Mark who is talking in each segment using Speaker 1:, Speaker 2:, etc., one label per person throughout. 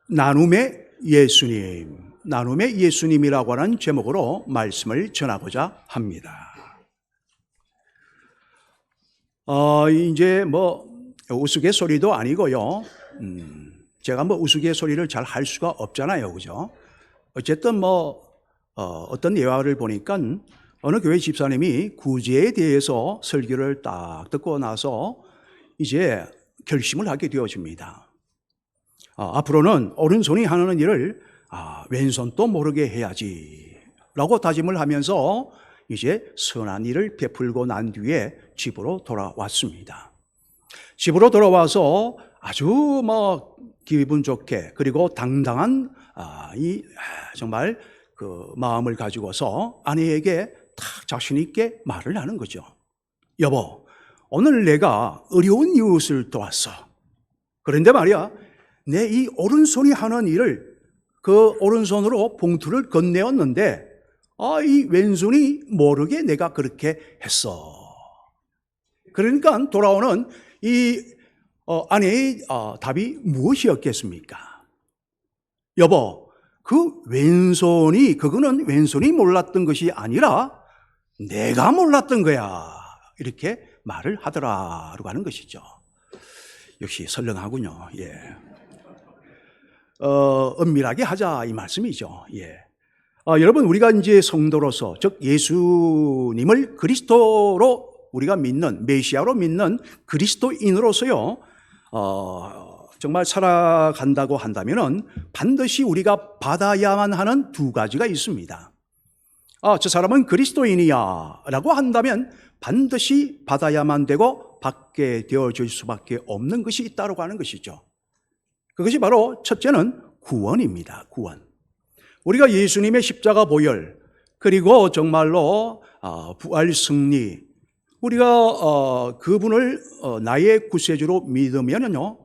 Speaker 1: 나눔의 예수님, 나눔의 예수님이라고 하는 제목으로 말씀을 전하고자 합니다. 이제 우스갯소리도 아니고요. 제가 우스갯소리를 잘 할 수가 없잖아요, 그죠? 어쨌든 어떤 예화를 보니까 어느 교회 집사님이 구제에 대해서 설교를 딱 듣고 나서 이제 결심을 하게 되어집니다. 앞으로는 오른손이 하는 일을 왼손도 모르게 해야지 라고 다짐을 하면서 이제 선한 일을 베풀고 난 뒤에 집으로 돌아왔습니다. 집으로 돌아와서 아주 기분 좋게 그리고 당당한 정말 그 마음을 가지고서 아내에게 딱 자신 있게 말을 하는 거죠. 여보, 오늘 내가 어려운 이웃을 도왔어. 그런데 말이야, 내 이 오른손이 하는 일을 그 오른손으로 봉투를 건네었는데 이 왼손이 모르게 내가 그렇게 했어. 그러니까 돌아오는 이 아내의 답이 무엇이었겠습니까? 여보, 그거는 왼손이 몰랐던 것이 아니라 내가 몰랐던 거야. 이렇게 말을 하더라라고 하는 것이죠. 역시 선량하군요. 예. 엄밀하게 하자 이 말씀이죠. 예. 여러분, 우리가 이제 성도로서, 즉 예수님을 그리스도로 우리가 믿는, 메시아로 믿는 그리스도인으로서요, 정말 살아간다고 한다면은 반드시 우리가 받아야만 하는 두 가지가 있습니다. 저 사람은 그리스도인이야 라고 한다면 반드시 받아야만 되고 받게 되어질 수밖에 없는 것이 있다고 하는 것이죠. 그것이 바로 첫째는 구원입니다. 구원. 우리가 예수님의 십자가 보혈, 그리고 정말로 부활 승리, 우리가 그분을 나의 구세주로 믿으면요,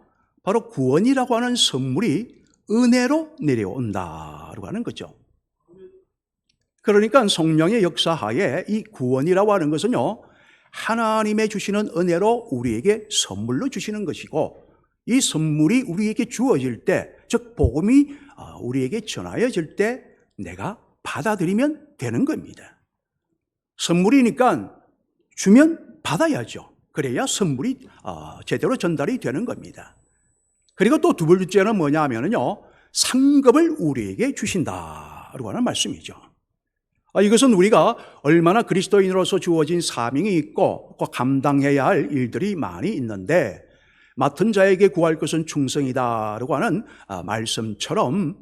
Speaker 1: 바로 구원이라고 하는 선물이 은혜로 내려온다라고 하는 거죠. 그러니까 성령의 역사하에 이 구원이라고 하는 것은요, 하나님의 주시는 은혜로 우리에게 선물로 주시는 것이고, 이 선물이 우리에게 주어질 때, 즉 복음이 우리에게 전하여질 때 내가 받아들이면 되는 겁니다. 선물이니까 주면 받아야죠. 그래야 선물이 제대로 전달이 되는 겁니다. 그리고 또 두 번째는 뭐냐 하면요, 상급을 우리에게 주신다라고 하는 말씀이죠. 이것은 우리가 얼마나 그리스도인으로서 주어진 사명이 있고 감당해야 할 일들이 많이 있는데, 맡은 자에게 구할 것은 충성이다라고 하는 말씀처럼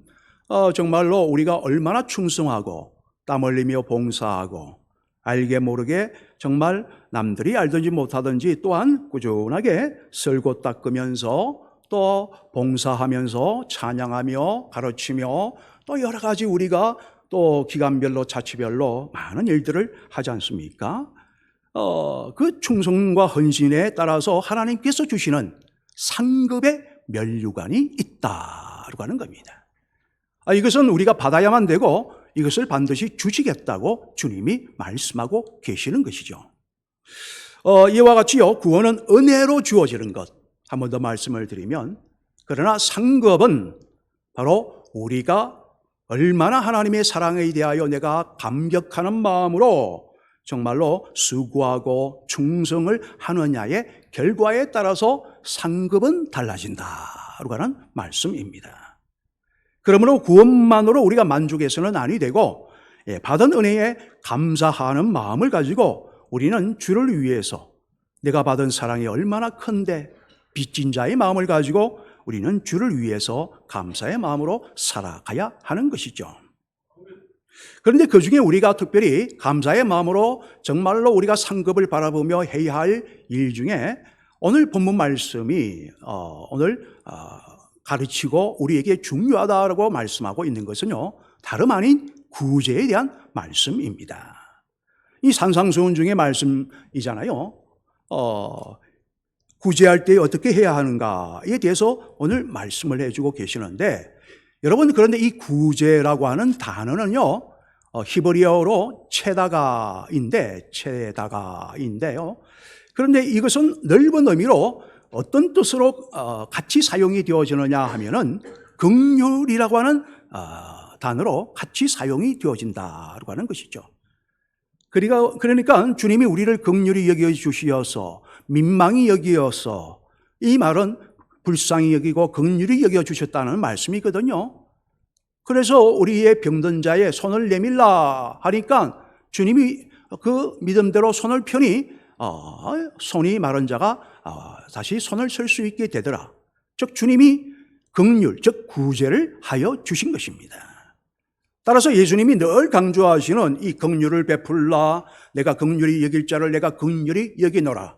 Speaker 1: 정말로 우리가 얼마나 충성하고 땀 흘리며 봉사하고 알게 모르게 정말 남들이 알든지 못하든지 또한 꾸준하게 쓸고 닦으면서 또 봉사하면서 찬양하며 가르치며 또 여러 가지 우리가 또 기간별로 자치별로 많은 일들을 하지 않습니까? 그 충성과 헌신에 따라서 하나님께서 주시는 상급의 면류관이 있다라고 하는 겁니다. 이것은 우리가 받아야만 되고 이것을 반드시 주시겠다고 주님이 말씀하고 계시는 것이죠. 이와 같이요, 구원은 은혜로 주어지는 것. 한 번 더 말씀을 드리면, 그러나 상급은 바로 우리가 얼마나 하나님의 사랑에 대하여 내가 감격하는 마음으로 정말로 수고하고 충성을 하느냐의 결과에 따라서 상급은 달라진다라고 하는 말씀입니다. 그러므로 구원만으로 우리가 만족해서는 아니 되고, 받은 은혜에 감사하는 마음을 가지고 우리는 주를 위해서 내가 받은 사랑이 얼마나 큰데 빚진 자의 마음을 가지고 우리는 주를 위해서 감사의 마음으로 살아가야 하는 것이죠. 그런데 그중에 우리가 특별히 감사의 마음으로 정말로 우리가 상급을 바라보며 해야 할 일 중에 오늘 본문 말씀이 오늘 가르치고 우리에게 중요하다고 말씀하고 있는 것은요, 다름 아닌 구제에 대한 말씀입니다. 이 산상수훈 중에 말씀이잖아요. 구제할 때 어떻게 해야 하는가에 대해서 오늘 말씀을 해주고 계시는데, 여러분, 그런데 이 구제라고 하는 단어는요, 히브리어로 체다가인데요. 그런데 이것은 넓은 의미로 어떤 뜻으로 같이 사용이 되어지느냐 하면은 긍휼이라고 하는 단어로 같이 사용이 되어진다고 하는 것이죠. 그러니까 주님이 우리를 긍휼히 여겨 주시어서 민망히 여기어서, 이 말은 불쌍히 여기고 긍휼히 여겨 주셨다는 말씀이거든요. 그래서 우리의 병든 자의 손을 내밀라 하니까 주님이 그 믿음대로 손을 펴니 손이 마른 자가 다시 손을 쓸 수 있게 되더라. 즉 주님이 긍휼, 즉 구제를 하여 주신 것입니다. 따라서 예수님이 늘 강조하시는 이 긍휼을 베풀라, 내가 긍휼히 여길 자를 내가 긍휼히 여기노라.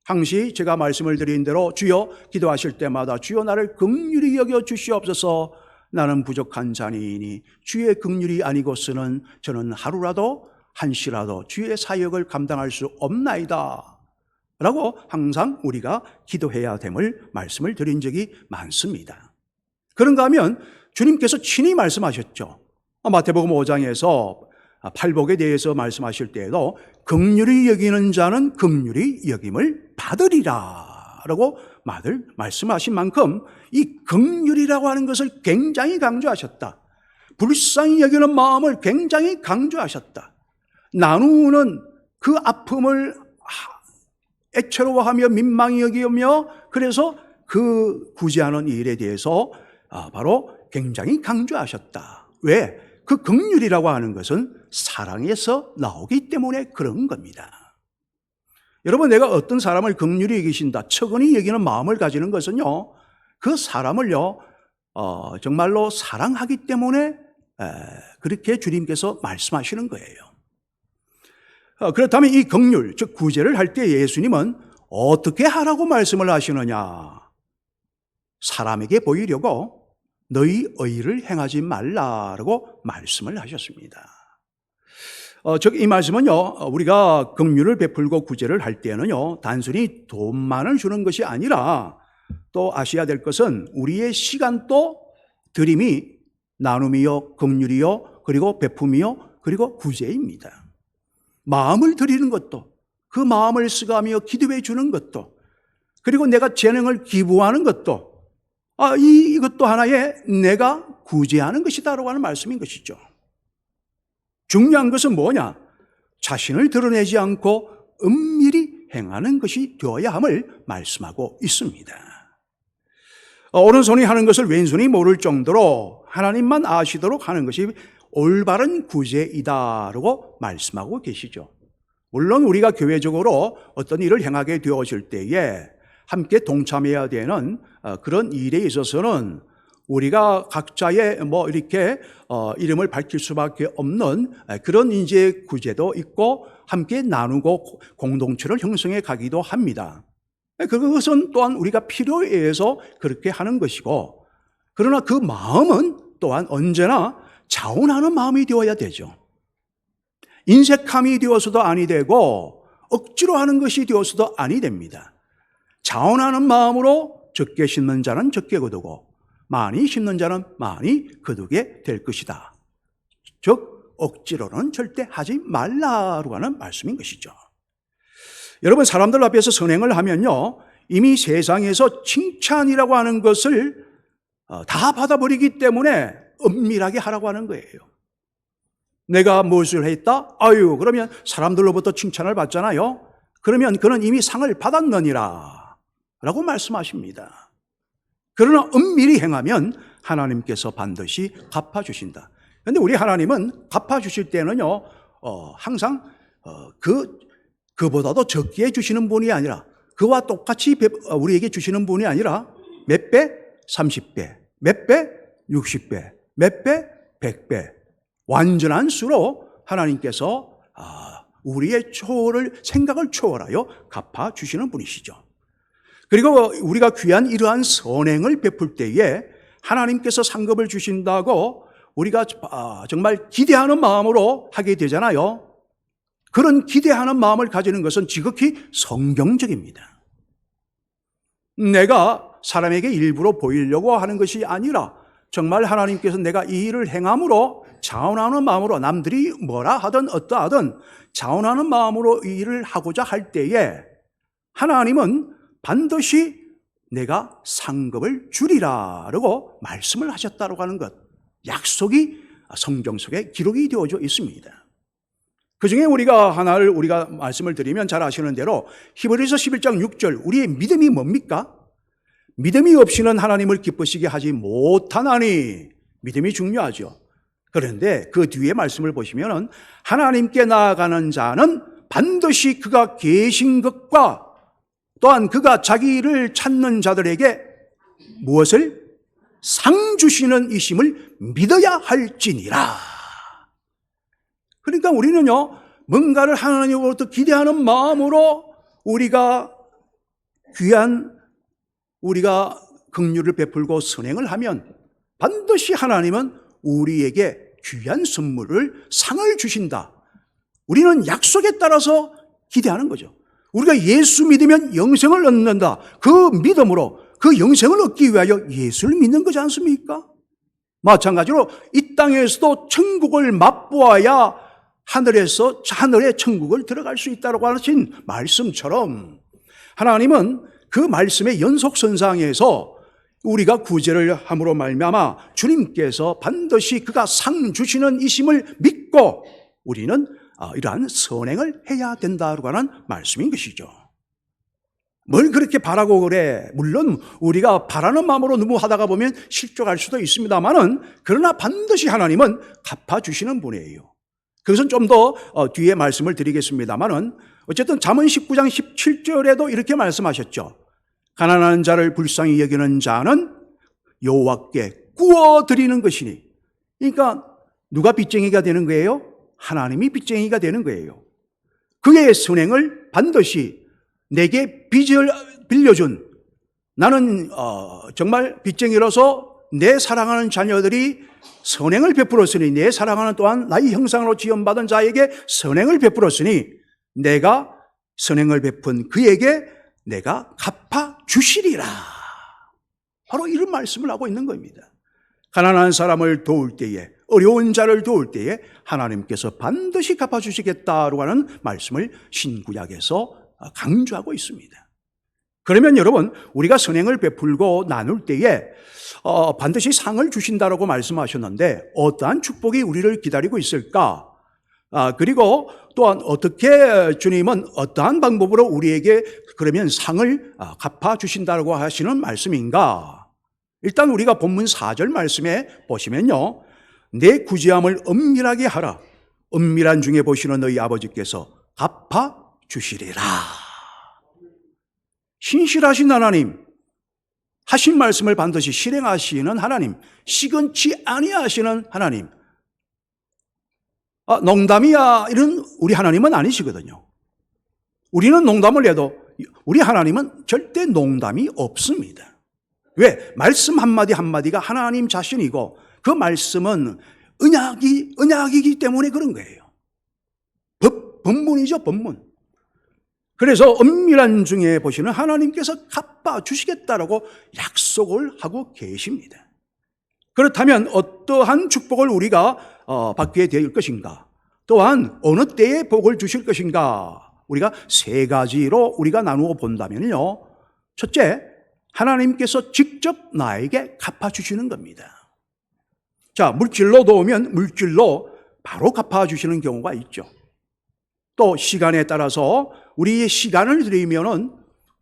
Speaker 1: 항시 제가 말씀을 드린 대로 주여 기도하실 때마다 주여 나를 긍휼히 여겨 주시옵소서, 나는 부족한 자니이니 주의 긍휼이 아니고서는 저는 하루라도 한시라도 주의 사역을 감당할 수 없나이다 라고 항상 우리가 기도해야 됨을 말씀을 드린 적이 많습니다. 그런가 하면 주님께서 친히 말씀하셨죠. 마태복음 5장에서 팔복에 대해서 말씀하실 때에도 긍휼히 여기는 자는 긍휼히 여김을 받으리라 라고 말씀하신 만큼 이 긍휼이라고 하는 것을 굉장히 강조하셨다. 불쌍히 여기는 마음을 굉장히 강조하셨다. 나누는 그 아픔을 애처로워하며 민망히 여기며, 그래서 그 구제하는 일에 대해서 바로 굉장히 강조하셨다. 왜? 그 긍휼이라고 하는 것은 사랑에서 나오기 때문에 그런 겁니다. 여러분, 내가 어떤 사람을 긍휼히 여기신다, 척은히 여기는 마음을 가지는 것은요, 그 사람을요 정말로 사랑하기 때문에 그렇게 주님께서 말씀하시는 거예요. 그렇다면 이 긍휼, 즉 구제를 할 때 예수님은 어떻게 하라고 말씀을 하시느냐? 사람에게 보이려고 너희 의의를 행하지 말라라고 말씀을 하셨습니다. 즉 이 말씀은요, 우리가 긍휼을 베풀고 구제를 할 때는요, 단순히 돈만을 주는 것이 아니라 또 아셔야 될 것은 우리의 시간도 드림이 나눔이요, 긍휼이요, 그리고 베품이요, 그리고 구제입니다. 마음을 드리는 것도, 그 마음을 쓰가며 기도해 주는 것도, 그리고 내가 재능을 기부하는 것도, 이것도 하나의 내가 구제하는 것이다라고 하는 말씀인 것이죠. 중요한 것은 뭐냐? 자신을 드러내지 않고 은밀히 행하는 것이 되어야 함을 말씀하고 있습니다. 오른손이 하는 것을 왼손이 모를 정도로 하나님만 아시도록 하는 것이 올바른 구제이다라고 말씀하고 계시죠. 물론 우리가 교회적으로 어떤 일을 행하게 되어질 때에 함께 동참해야 되는 그런 일에 있어서는 우리가 각자의 이렇게 이름을 밝힐 수밖에 없는 그런 이제 구제도 있고 함께 나누고 공동체를 형성해 가기도 합니다. 그것은 또한 우리가 필요에 의해서 그렇게 하는 것이고, 그러나 그 마음은 또한 언제나 자원하는 마음이 되어야 되죠. 인색함이 되어서도 아니 되고 억지로 하는 것이 되어서도 아니 됩니다. 자원하는 마음으로 적게 심는 자는 적게 거두고 많이 심는 자는 많이 거두게 될 것이다. 즉 억지로는 절대 하지 말라고 하는 말씀인 것이죠. 여러분, 사람들 앞에서 선행을 하면요, 이미 세상에서 칭찬이라고 하는 것을 다 받아버리기 때문에 은밀하게 하라고 하는 거예요. 내가 무엇을 했다? 그러면 사람들로부터 칭찬을 받잖아요. 그러면 그는 이미 상을 받았느니라 라고 말씀하십니다. 그러나 은밀히 행하면 하나님께서 반드시 갚아주신다. 그런데 우리 하나님은 갚아주실 때는요, 항상 그보다도 적게 해주시는 분이 아니라, 그와 똑같이 우리에게 주시는 분이 아니라 몇 배? 30배, 몇 배? 60배, 몇 배? 100배. 완전한 수로 하나님께서 우리의 생각을 초월하여 갚아주시는 분이시죠. 그리고 우리가 귀한 이러한 선행을 베풀 때에 하나님께서 상급을 주신다고 우리가 정말 기대하는 마음으로 하게 되잖아요. 그런 기대하는 마음을 가지는 것은 지극히 성경적입니다. 내가 사람에게 일부러 보이려고 하는 것이 아니라 정말 하나님께서 내가 이 일을 행함으로 자원하는 마음으로, 남들이 뭐라 하든 어떠하든 자원하는 마음으로 이 일을 하고자 할 때에 하나님은 반드시 내가 상급을 주리라라고 말씀을 하셨다고 하는 것, 약속이 성경 속에 기록이 되어져 있습니다. 그 중에 우리가 말씀을 드리면 잘 아시는 대로 히브리서 11장 6절, 우리의 믿음이 뭡니까? 믿음이 없이는 하나님을 기쁘시게 하지 못하나니. 믿음이 중요하죠. 그런데 그 뒤에 말씀을 보시면 하나님께 나아가는 자는 반드시 그가 계신 것과 또한 그가 자기를 찾는 자들에게 무엇을? 상 주시는 이심을 믿어야 할지니라. 그러니까 우리는요, 뭔가를 하나님으로부터 기대하는 마음으로 우리가 긍휼을 베풀고 선행을 하면 반드시 하나님은 우리에게 귀한 선물을, 상을 주신다. 우리는 약속에 따라서 기대하는 거죠. 우리가 예수 믿으면 영생을 얻는다. 그 믿음으로 그 영생을 얻기 위하여 예수를 믿는 거지 않습니까? 마찬가지로 이 땅에서도 천국을 맛보아야 하늘의 천국을 들어갈 수 있다고 하신 말씀처럼 하나님은 그 말씀의 연속선상에서 우리가 구제를 함으로 말미암아 주님께서 반드시 그가 상 주시는 이심을 믿고 우리는 이러한 선행을 해야 된다고 하는 말씀인 것이죠. 뭘 그렇게 바라고 그래? 물론 우리가 바라는 마음으로 너무 하다가 보면 실족할 수도 있습니다만은, 그러나 반드시 하나님은 갚아주시는 분이에요. 그것은 좀 더 뒤에 말씀을 드리겠습니다만은, 어쨌든 잠언 19장 17절에도 이렇게 말씀하셨죠. 가난한 자를 불쌍히 여기는 자는 여호와께 구워드리는 것이니. 그러니까 누가 빚쟁이가 되는 거예요? 하나님이 빚쟁이가 되는 거예요. 그의 선행을 반드시 내게 빚을 빌려준, 나는 정말 빚쟁이로서 내 사랑하는 자녀들이 선행을 베풀었으니, 내 사랑하는 또한 나의 형상으로 지음받은 자에게 선행을 베풀었으니 내가 선행을 베푼 그에게 내가 갚아주시리라. 바로 이런 말씀을 하고 있는 겁니다. 가난한 사람을 도울 때에, 어려운 자를 도울 때에 하나님께서 반드시 갚아주시겠다고 하는 말씀을 신구약에서 강조하고 있습니다. 그러면 여러분, 우리가 선행을 베풀고 나눌 때에 반드시 상을 주신다라고 말씀하셨는데 어떠한 축복이 우리를 기다리고 있을까? 그리고 또한 어떻게 주님은 어떠한 방법으로 우리에게 그러면 상을 갚아주신다고 하시는 말씀인가? 일단 우리가 본문 4절 말씀에 보시면요, 내 구제함을 엄밀하게 하라. 엄밀한 중에 보시는 너희 아버지께서 갚아주시리라. 신실하신 하나님, 하신 말씀을 반드시 실행하시는 하나님, 시건치 아니하시는 하나님. 농담이야 이런 우리 하나님은 아니시거든요. 우리는 농담을 해도 우리 하나님은 절대 농담이 없습니다. 왜? 말씀 한마디 한마디가 하나님 자신이고 그 말씀은 언약이기 때문에 그런 거예요. 법문이죠, 법문. 그래서 엄밀한 중에 보시는 하나님께서 갚아주시겠다라고 약속을 하고 계십니다. 그렇다면 어떠한 축복을 우리가 받게 될 것인가? 또한 어느 때에 복을 주실 것인가? 우리가 세 가지로 우리가 나누어 본다면요, 첫째, 하나님께서 직접 나에게 갚아주시는 겁니다. 자, 물질로 도우면 물질로 바로 갚아주시는 경우가 있죠. 또 시간에 따라서 우리의 시간을 드리면은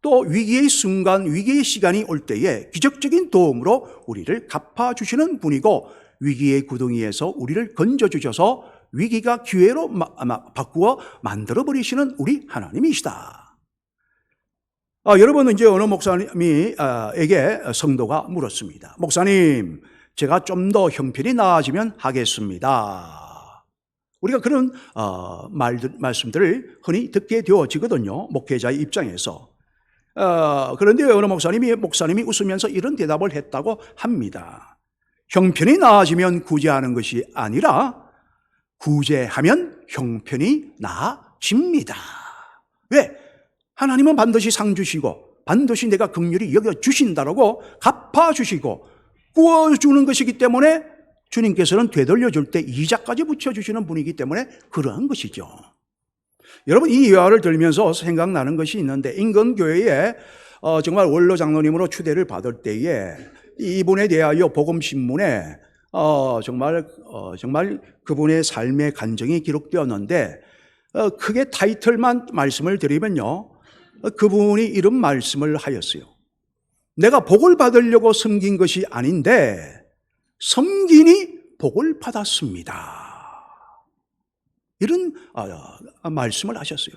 Speaker 1: 또 위기의 순간, 위기의 시간이 올 때에 기적적인 도움으로 우리를 갚아주시는 분이고, 위기의 구덩이에서 우리를 건져주셔서 위기가 기회로 바꾸어 만들어버리시는 우리 하나님이시다. 여러분은 이제 어느 목사님에게 성도가 물었습니다. 목사님, 제가 좀 더 형편이 나아지면 하겠습니다. 우리가 그런 말씀들을 흔히 듣게 되어지거든요, 목회자의 입장에서. 그런데 어느 목사님이 웃으면서 이런 대답을 했다고 합니다. 형편이 나아지면 구제하는 것이 아니라 구제하면 형편이 나아집니다. 왜? 하나님은 반드시 상 주시고 반드시 내가 긍휼히 여겨주신다라고 갚아주시고 구워주는 것이기 때문에 주님께서는 되돌려줄 때 이자까지 붙여주시는 분이기 때문에 그러한 것이죠. 여러분, 이 예화를 들으면서 생각나는 것이 있는데, 인근교회에 정말 원로 장로님으로 추대를 받을 때에 이분에 대하여 복음신문에 정말 그분의 삶의 간증이 기록되었는데 크게 타이틀만 말씀을 드리면요, 그분이 이런 말씀을 하였어요. 내가 복을 받으려고 섬긴 것이 아닌데 섬기니 복을 받았습니다. 이런 말씀을 하셨어요.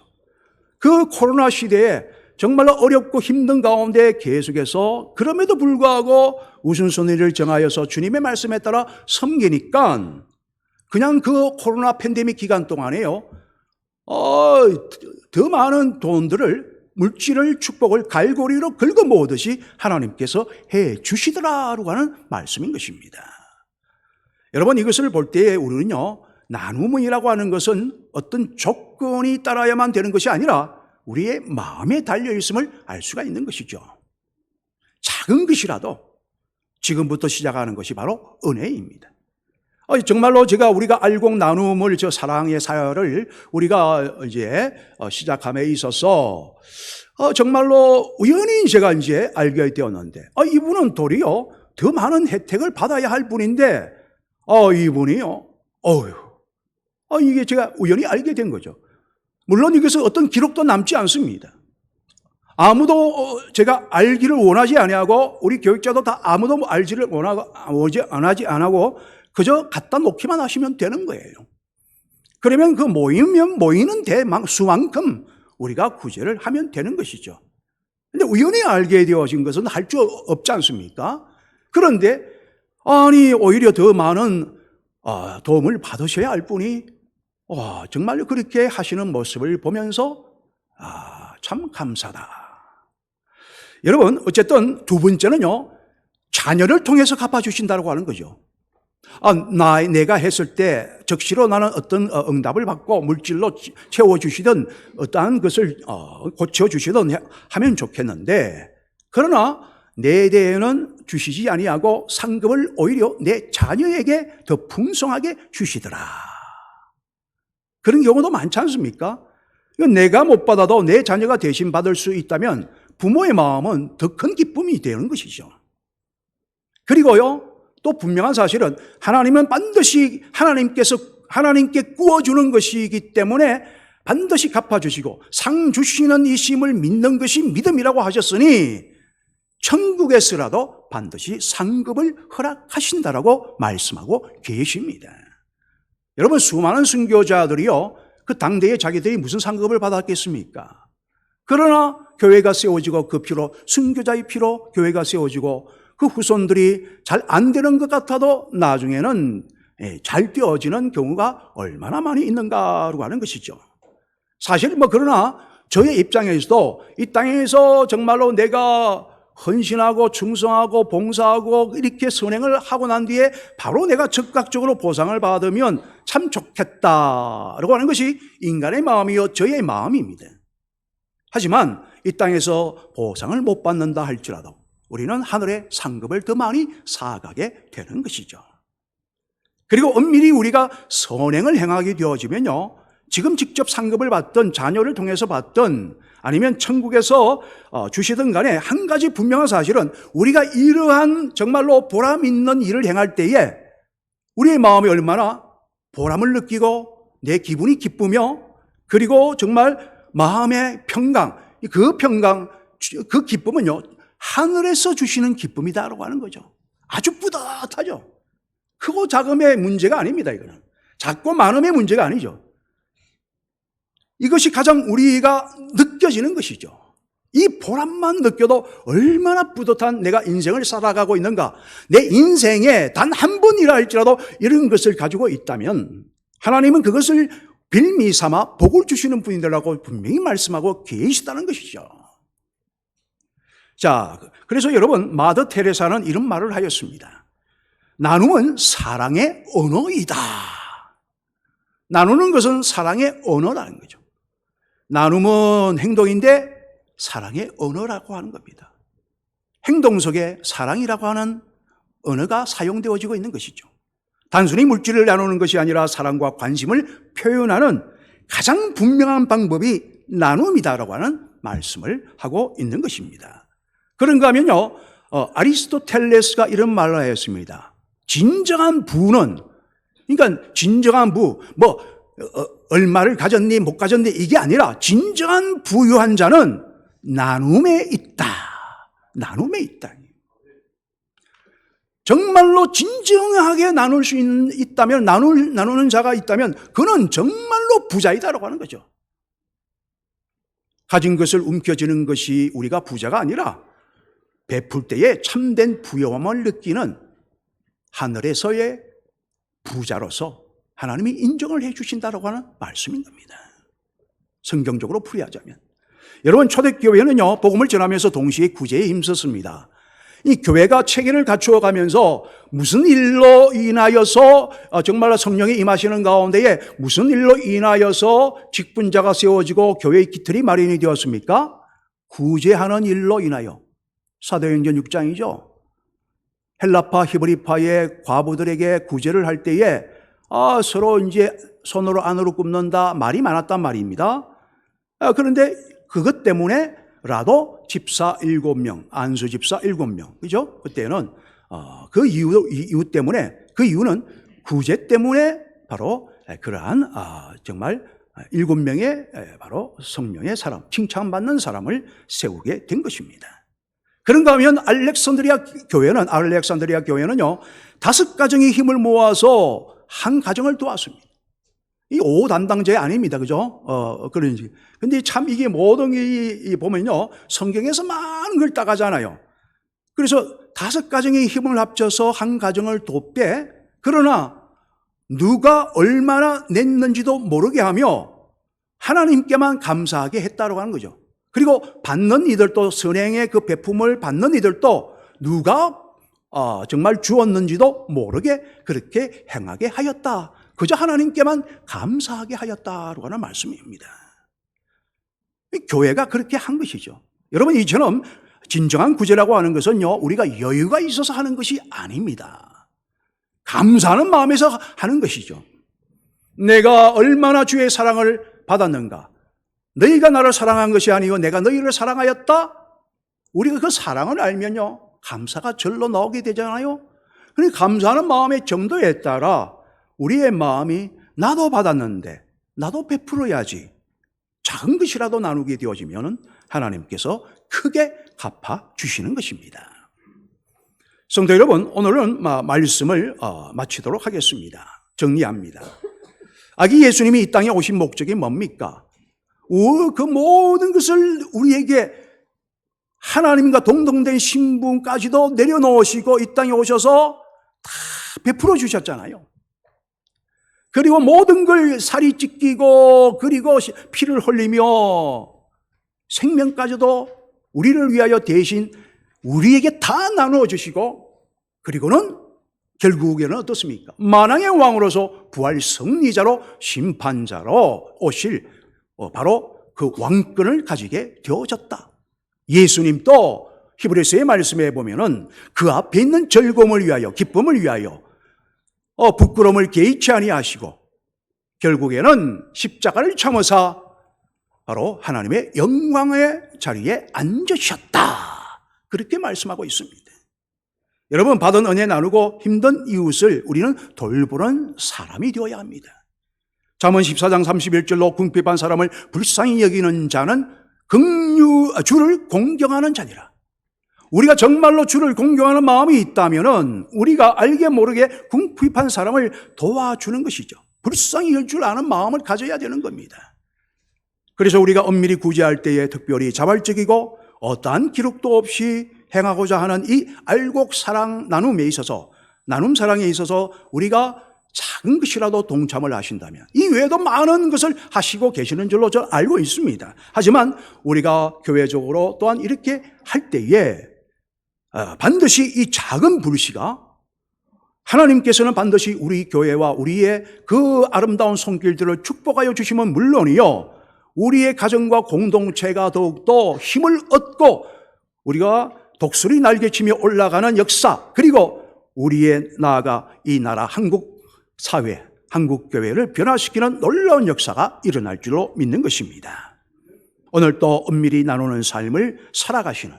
Speaker 1: 그 코로나 시대에 정말로 어렵고 힘든 가운데 계속해서 그럼에도 불구하고 우선순위를 정하여서 주님의 말씀에 따라 섬기니까 그냥 그 코로나 팬데믹 기간 동안에요, 더 많은 돈들을, 물질을, 축복을 갈고리로 긁어 모으듯이 하나님께서 해 주시더라라고 하는 말씀인 것입니다. 여러분, 이것을 볼 때에 우리는요, 나눔이라고 하는 것은 어떤 조건이 따라야만 되는 것이 아니라 우리의 마음에 달려있음을 알 수가 있는 것이죠. 작은 것이라도 지금부터 시작하는 것이 바로 은혜입니다. 정말로 우리가 알곡 나눔을, 사랑의 사역을 우리가 이제 시작함에 있어서 정말로 우연히 제가 이제 알게 되었는데, 이분은 도리어 더 많은 혜택을 받아야 할 분인데, 이분이요, 이게 제가 우연히 알게 된 거죠. 물론 이것은 어떤 기록도 남지 않습니다. 아무도 제가 알기를 원하지 아니하고, 우리 교육자도 다 아무도 알지를 원하지 않고 그저 갖다 놓기만 하시면 되는 거예요. 그러면 그 모이는 수만큼 우리가 구제를 하면 되는 것이죠. 근데 우연히 알게 되어진 것은 할 수 없지 않습니까? 그런데 오히려 더 많은 도움을 받으셔야 할 분이 정말 그렇게 하시는 모습을 보면서 참 감사다. 여러분, 어쨌든 두 번째는요, 자녀를 통해서 갚아주신다고 하는 거죠. 내가 했을 때 적시로 나는 어떤 응답을 받고 물질로 채워주시든 어떠한 것을 고쳐주시든 하면 좋겠는데, 그러나 내 대에는 주시지 아니하고 상급을 오히려 내 자녀에게 더 풍성하게 주시더라. 그런 경우도 많지 않습니까? 내가 못 받아도 내 자녀가 대신 받을 수 있다면 부모의 마음은 더 큰 기쁨이 되는 것이죠. 그리고요, 또 분명한 사실은 하나님은 반드시 하나님께 구워주는 것이기 때문에 반드시 갚아주시고 상 주시는 이심을 믿는 것이 믿음이라고 하셨으니 천국에서라도 반드시 상급을 허락하신다라고 말씀하고 계십니다. 여러분, 수많은 순교자들이요, 그 당대에 자기들이 무슨 상급을 받았겠습니까? 그러나 교회가 세워지고 그 피로, 순교자의 피로 교회가 세워지고 그 후손들이 잘 안 되는 것 같아도 나중에는 잘 되어지는 경우가 얼마나 많이 있는가라고 하는 것이죠. 사실 그러나 저의 입장에서도 이 땅에서 정말로 내가 헌신하고 충성하고 봉사하고 이렇게 선행을 하고 난 뒤에 바로 내가 즉각적으로 보상을 받으면 참 좋겠다라고 하는 것이 인간의 마음이요, 저의 마음입니다. 하지만 이 땅에서 보상을 못 받는다 할지라도 우리는 하늘의 상급을 더 많이 쌓아가게 되는 것이죠. 그리고 엄밀히 우리가 선행을 행하게 되어지면요, 지금 직접 상급을 받든 자녀를 통해서 받든 아니면 천국에서 주시든 간에 한 가지 분명한 사실은 우리가 이러한 정말로 보람 있는 일을 행할 때에 우리의 마음이 얼마나 보람을 느끼고 내 기분이 기쁘며, 그리고 정말 마음의 평강, 그 기쁨은요, 하늘에서 주시는 기쁨이다라고 하는 거죠. 아주 뿌듯하죠. 크고 작음의 문제가 아닙니다. 이거는 작고 많음의 문제가 아니죠. 이것이 가장 우리가 느껴지는 것이죠. 이 보람만 느껴도 얼마나 뿌듯한 내가 인생을 살아가고 있는가. 내 인생에 단 한 번이라 할지라도 이런 것을 가지고 있다면 하나님은 그것을 빌미 삼아 복을 주시는 분이라고 분명히 말씀하고 계시다는 것이죠. 자, 그래서 여러분, 마더 테레사는 이런 말을 하였습니다. 나눔은 사랑의 언어이다. 나누는 것은 사랑의 언어라는 거죠. 나눔은 행동인데 사랑의 언어라고 하는 겁니다. 행동 속에 사랑이라고 하는 언어가 사용되어지고 있는 것이죠. 단순히 물질을 나누는 것이 아니라 사랑과 관심을 표현하는 가장 분명한 방법이 나눔이다라고 하는 말씀을 하고 있는 것입니다. 그런가 하면요, 아리스토텔레스가 이런 말을 하였습니다. 진정한 부는, 그러니까 진정한 부, 얼마를 가졌니 못 가졌니 이게 아니라 진정한 부유한 자는 나눔에 있다. 나눔에 있다. 정말로 진정하게 나눌 수 있다면, 나누는 자가 있다면 그는 정말로 부자이다라고 하는 거죠. 가진 것을 움켜쥐는 것이 우리가 부자가 아니라 베풀 때에 참된 부여함을 느끼는 하늘에서의 부자로서 하나님이 인정을 해 주신다라고 하는 말씀인 겁니다. 성경적으로 풀이하자면. 여러분, 초대교회는요, 복음을 전하면서 동시에 구제에 힘썼습니다. 이 교회가 체계를 갖추어 가면서 무슨 일로 인하여서 정말로 성령이 임하시는 가운데에 무슨 일로 인하여서 직분자가 세워지고 교회의 기틀이 마련이 되었습니까? 구제하는 일로 인하여. 사도행전 6장이죠. 헬라파, 히브리파의 과부들에게 구제를 할 때에 서로 이제 손으로 안으로 굽는다 말이 많았단 말입니다. 그런데 그것 때문에 라도 집사 7명, 안수 집사 7명, 그죠? 그때는 그 이유 때문에, 그 이유는 구제 때문에 바로 그러한 정말 7명의 바로 성령의 사람, 칭찬받는 사람을 세우게 된 것입니다. 그런가 하면 알렉산드리아 교회는요, 5가정의 힘을 모아서 한 가정을 도왔습니다. 이 5담당제 아닙니다. 그죠? 그런지. 근데 참 이게 모든 게 보면요, 성경에서 많은 걸 따가잖아요. 그래서 5가정의 힘을 합쳐서 한 가정을 돕되, 그러나 누가 얼마나 냈는지도 모르게 하며 하나님께만 감사하게 했다고 하는 거죠. 그리고 받는 이들도, 선행의 그 베품을 받는 이들도 누가 정말 주었는지도 모르게 그렇게 행하게 하였다. 그저 하나님께만 감사하게 하였다라고 하는 말씀입니다. 교회가 그렇게 한 것이죠. 여러분, 이처럼 진정한 구제라고 하는 것은요, 우리가 여유가 있어서 하는 것이 아닙니다. 감사하는 마음에서 하는 것이죠. 내가 얼마나 주의 사랑을 받았는가. 너희가 나를 사랑한 것이 아니고 내가 너희를 사랑하였다. 우리가 그 사랑을 알면요, 감사가 절로 나오게 되잖아요. 그러니까 감사하는 마음의 정도에 따라 우리의 마음이 나도 받았는데 나도 베풀어야지, 작은 것이라도 나누게 되어지면 하나님께서 크게 갚아주시는 것입니다. 성도 여러분, 오늘은 말씀을 마치도록 하겠습니다. 정리합니다. 아기 예수님이 이 땅에 오신 목적이 뭡니까? 그 모든 것을 우리에게 하나님과 동등된 신분까지도 내려놓으시고 이 땅에 오셔서 다 베풀어 주셨잖아요. 그리고 모든 걸 살이 찢기고 그리고 피를 흘리며 생명까지도 우리를 위하여 대신 우리에게 다 나누어 주시고, 그리고는 결국에는 어떻습니까? 만왕의 왕으로서 부활 승리자로 심판자로 오실 바로 그 왕권을 가지게 되어졌다. 예수님도 히브리서의 말씀에 보면은 그 앞에 있는 즐거움을 위하여, 기쁨을 위하여 부끄러움을 개의치 아니하시고 결국에는 십자가를 참으사 바로 하나님의 영광의 자리에 앉으셨다. 그렇게 말씀하고 있습니다. 여러분, 받은 은혜 나누고 힘든 이웃을 우리는 돌보는 사람이 되어야 합니다. 잠언 14장 31절로 궁핍한 사람을 불쌍히 여기는 자는 주를 공경하는 자니라. 우리가 정말로 주를 공경하는 마음이 있다면 우리가 알게 모르게 궁핍한 사람을 도와주는 것이죠. 불쌍히 할 줄 아는 마음을 가져야 되는 겁니다. 그래서 우리가 엄밀히 구제할 때에 특별히 자발적이고 어떠한 기록도 없이 행하고자 하는 이 알곡 사랑 나눔에 있어서, 나눔 사랑에 있어서 우리가 작은 것이라도 동참을 하신다면 이 외에도 많은 것을 하시고 계시는 줄로 저는 알고 있습니다. 하지만 우리가 교회적으로 또한 이렇게 할 때에 반드시 이 작은 불씨가 하나님께서는 반드시 우리 교회와 우리의 그 아름다운 손길들을 축복하여 주시면 물론이요, 우리의 가정과 공동체가 더욱더 힘을 얻고 우리가 독수리 날개치며 올라가는 역사, 그리고 우리의 나아가 이 나라 한국 사회, 한국 교회를 변화시키는 놀라운 역사가 일어날 줄로 믿는 것입니다. 오늘 또 엄밀히 나누는 삶을 살아가시는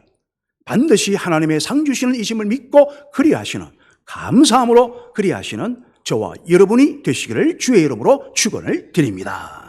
Speaker 1: 반드시 하나님의 상 주시는 이심을 믿고 그리하시는, 감사함으로 그리하시는 저와 여러분이 되시기를 주의 이름으로 축원을 드립니다.